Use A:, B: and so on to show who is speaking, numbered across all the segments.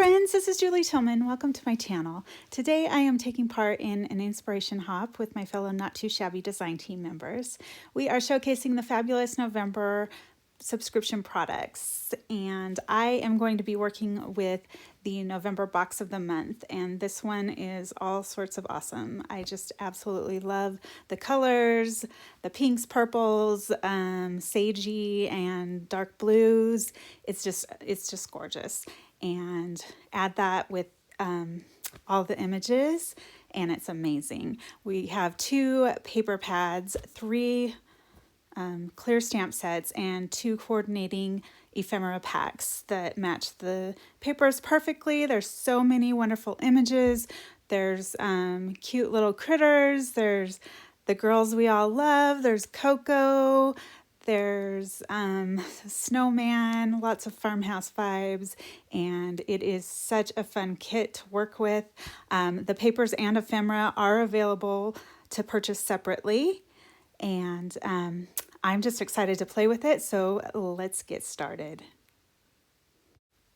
A: friends, this is Julie Tillman. Welcome to my channel. Today I am taking part in an inspiration hop with my fellow Not Too Shabby design team members. We are showcasing the fabulous November subscription products, and I am going to be working with the November box of the month, and this one is all sorts of awesome. I just absolutely love the colors, the pinks, purples, sagey and dark blues. It's just gorgeous. And add that with all the images, and it's amazing. We have 2 paper pads, 3 clear stamp sets, and 2 coordinating ephemera packs that match the papers perfectly. There's so many wonderful images. There's cute little critters. There's the girls we all love. There's Coco. There's snowman, lots of farmhouse vibes, and it is such a fun kit to work with. The papers and ephemera are available to purchase separately, and I'm just excited to play with it, so let's get started.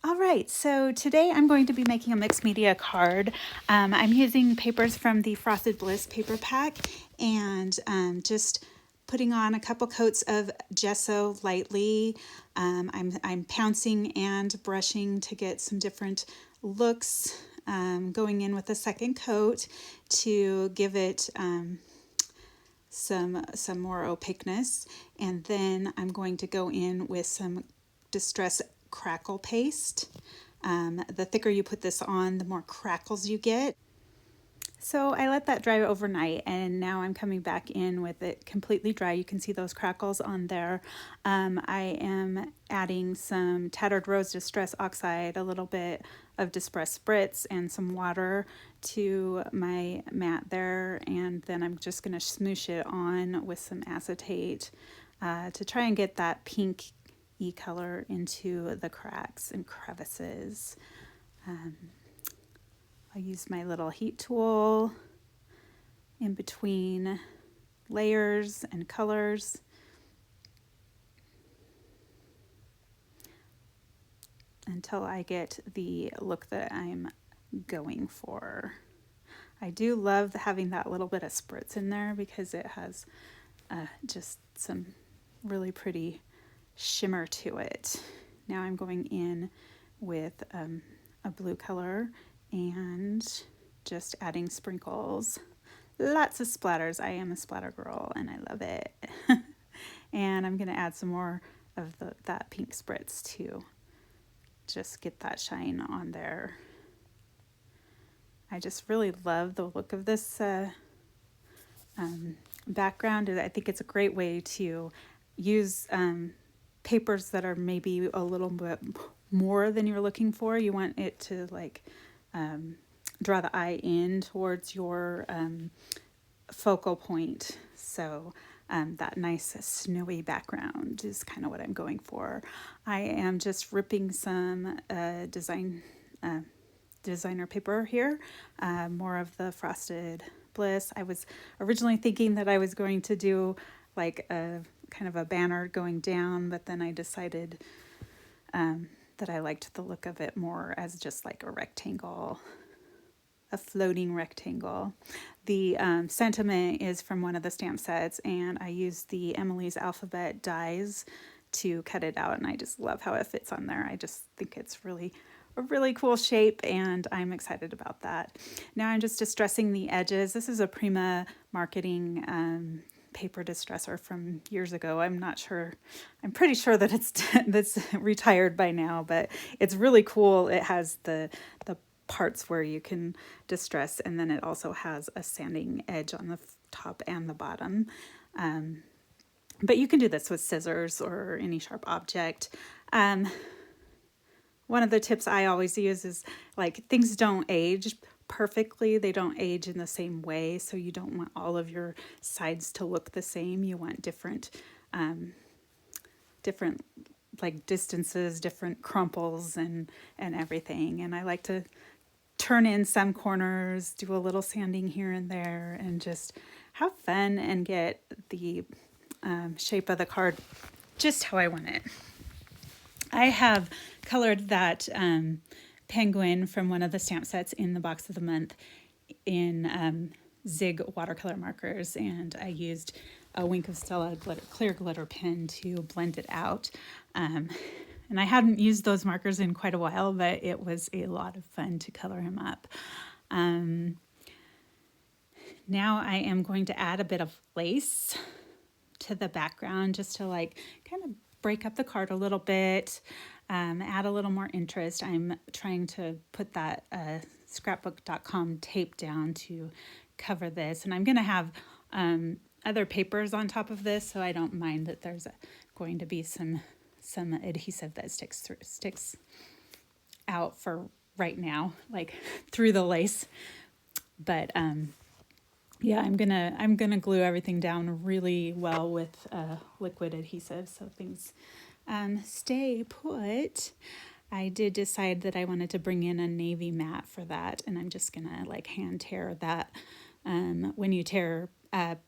A: All right, so today I'm going to be making a mixed media card. I'm using papers from the Frosted Bliss paper pack, and just putting on a couple coats of gesso lightly. I'm pouncing and brushing to get some different looks, going in with a second coat to give it some more opaqueness, and then I'm going to go in with some Distress crackle paste. The thicker you put this on, the more crackles you get. So I let that dry overnight, and now I'm coming back in with it completely dry. You can see those crackles on there. I am adding some Tattered Rose Distress Oxide, a little bit of Distress Spritz, and some water to my mat there, and then I'm just going to smoosh it on with some acetate to try and get that pink-y color into the cracks and crevices. I'll use my little heat tool in between layers and colors. Until I get the look that I'm going for. I do love having that little bit of spritz in there because it has just some really pretty shimmer to it. Now I'm going in with a blue color and just adding sprinkles. Lots of splatters. I am a splatter girl and I love it. And I'm going to add some more of that pink spritz too. Just get that shine on there. I just really love the look of this background. I think it's a great way to use papers that are maybe a little bit more than you're looking for. You want it to like draw the eye in towards your focal point. So that nice snowy background is kind of what I'm going for. I am just ripping some designer paper here, more of the Frosted Bliss. I was originally thinking that I was going to do like a kind of a banner going down, but then I decided that I liked the look of it more as just like a rectangle, a floating rectangle. The sentiment is from one of the stamp sets, and I used the Emily's Alphabet dies to cut it out, and I just love how it fits on there. I just think it's a really cool shape, and I'm excited about that. Now I'm just distressing the edges. This is a Prima Marketing paper distresser from years ago. I'm not sure. I'm pretty sure that that's retired by now, but it's really cool. It has the parts where you can distress, and then it also has a sanding edge on the top and the bottom. But you can do this with scissors or any sharp object. One of the tips I always use is like things don't age perfectly. They don't age in the same way. So you don't want all of your sides to look the same. You want different like distances, different crumples and everything. And I like to turn in some corners, do a little sanding here and there, and just have fun and get the shape of the card just how I want it. I have colored that penguin from one of the stamp sets in the box of the month in Zig watercolor markers, and I used a Wink of Stella clear glitter pen to blend it out. And I hadn't used those markers in quite a while, but it was a lot of fun to color him up. Now I am going to add a bit of lace to the background just to like kind of break up the card a little bit, add a little more interest. I'm trying to put that scrapbook.com tape down to cover this, and I'm going to have other papers on top of this, so I don't mind that there's going to be some adhesive that sticks out for right now, like through the lace. But yeah, I'm gonna glue everything down really well with liquid adhesive so things stay put. I did decide that I wanted to bring in a navy mat for that, and I'm just gonna like hand tear that. When you tear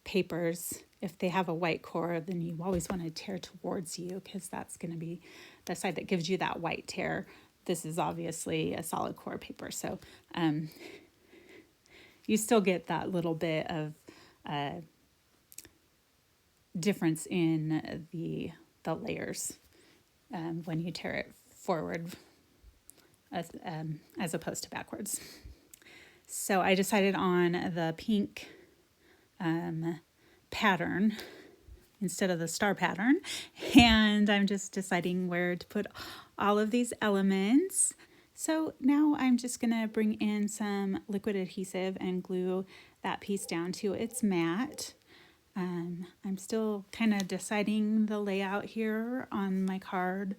A: papers, if they have a white core, then you always want to tear towards you because that's going to be the side that gives you that white tear. This is obviously a solid core paper, so you still get that little bit of difference in the layers when you tear it forward as opposed to backwards. So I decided on the pink pattern instead of the star pattern, and I'm just deciding where to put all of these elements. So now I'm just gonna bring in some liquid adhesive and glue that piece down to its mat. I'm still kind of deciding the layout here on my card.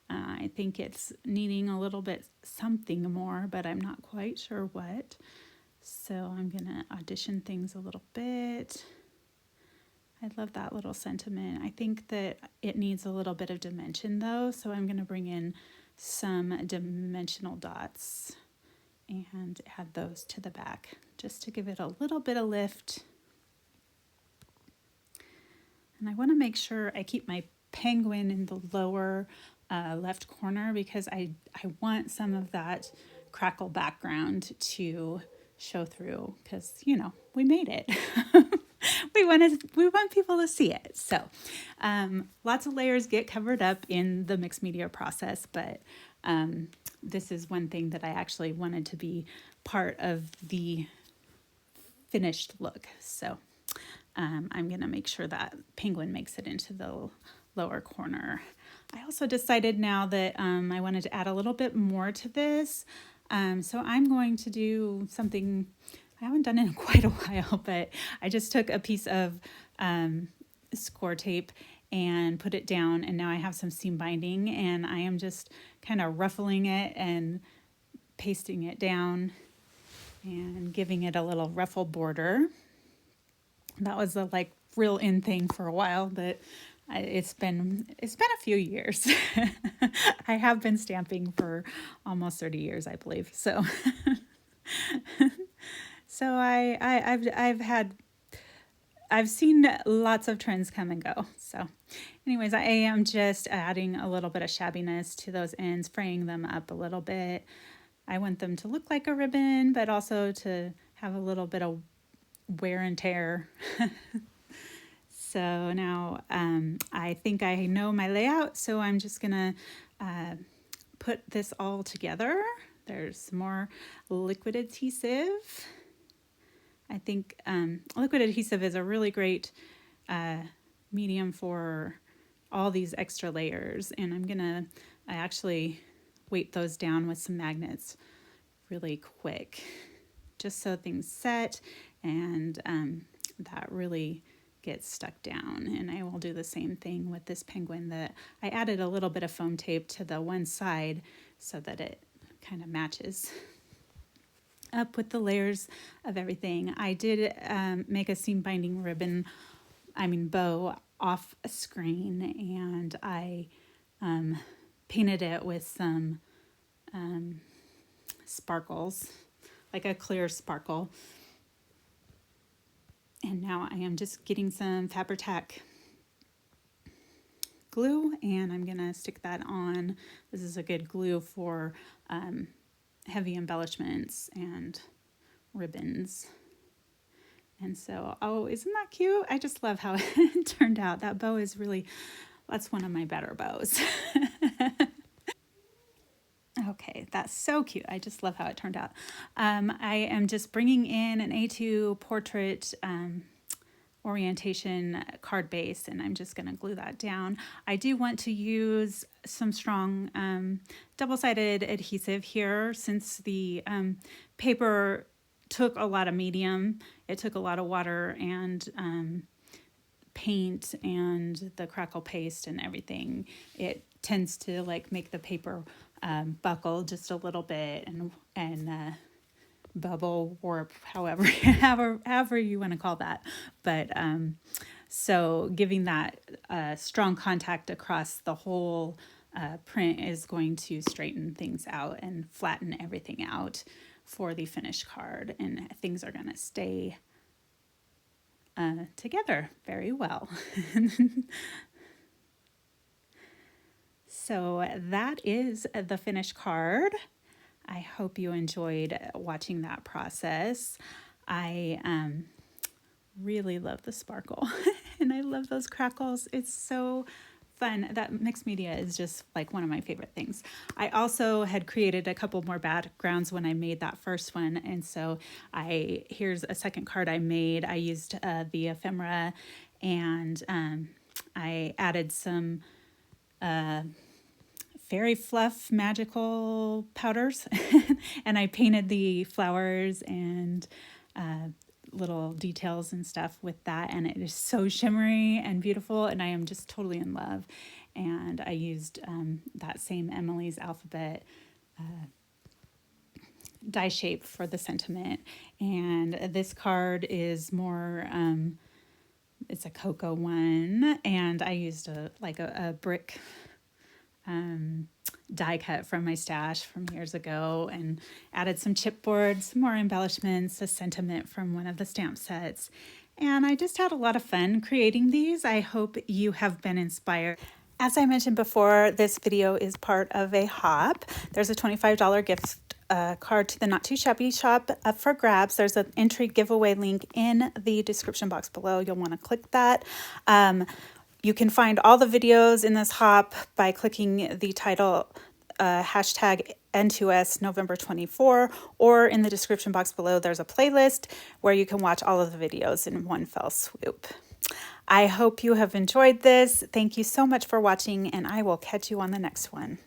A: I think it's needing a little bit something more, but I'm not quite sure what. So I'm gonna audition things a little bit. I love that little sentiment. I think that it needs a little bit of dimension though, so I'm gonna bring in some dimensional dots and add those to the back just to give it a little bit of lift. And I want to make sure I keep my penguin in the lower left corner because I want some of that crackle background to show through because, you know, we made it. we want people to see it. So lots of layers get covered up in the mixed media process, but this is one thing that I actually wanted to be part of the finished look. So I'm going to make sure that penguin makes it into the lower corner. I also decided now that I wanted to add a little bit more to this. So I'm going to do something I haven't done in quite a while, but I just took a piece of score tape and put it down, and now I have some seam binding, and I am just kind of ruffling it and pasting it down and giving it a little ruffle border. That was a like real in thing for a while, but it's been a few years. I have been stamping for almost 30 years, I believe. So so I've seen lots of trends come and go. So anyways, I am just adding a little bit of shabbiness to those ends, fraying them up a little bit. I want them to look like a ribbon, but also to have a little bit of wear and tear. So now I think I know my layout, so I'm just gonna put this all together. There's some more liquid adhesive. I think liquid adhesive is a really great medium for all these extra layers, and I actually weight those down with some magnets really quick just so things set and that really gets stuck down. And I will do the same thing with this penguin. That I added a little bit of foam tape to the one side so that it kind of matches up with the layers of everything. I did make a seam binding bow off a screen, and I painted it with some sparkles, like a clear sparkle. And now I am just getting some Fabri-Tac glue, and I'm gonna stick that on. This is a good glue for heavy embellishments and ribbons. And so, oh, isn't that cute? I just love how it turned out. That bow is really, that's one of my better bows. Okay, that's so cute. I just love how it turned out. I am just bringing in an A2 portrait orientation card base, and I'm just going to glue that down. I do want to use some strong double-sided adhesive here, since the paper took a lot of medium. It took a lot of water and paint and the crackle paste and everything. It tends to like make the paper buckle just a little bit and bubble warp, however you want to call that. But so giving that strong contact across the whole print is going to straighten things out and flatten everything out for the finished card, and things are going to stay together very well. So that is the finished card. I hope you enjoyed watching that process. I really love the sparkle and I love those crackles. It's so fun. That mixed media is just like one of my favorite things. I also had created a couple more backgrounds when I made that first one. And so here's a second card I made. I used the ephemera, and I added some fairy fluff magical powders and I painted the flowers and little details and stuff with that, and it is so shimmery and beautiful, and I am just totally in love. And I used that same Emily's Alphabet die shape for the sentiment, and this card is more it's a cocoa one, and I used a brick die cut from my stash from years ago, and added some chipboard, some more embellishments, a sentiment from one of the stamp sets. And I just had a lot of fun creating these. I hope you have been inspired. As I mentioned before, this video is part of a hop. There's a $25 gift card to the Not Too Shabby shop up for grabs. There's an entry giveaway link in the description box below. You'll want to click that. You can find all the videos in this hop by clicking the title hashtag N2S November 24, or in the description box below there's a playlist where you can watch all of the videos in one fell swoop. I hope you have enjoyed this. Thank you so much for watching, and I will catch you on the next one.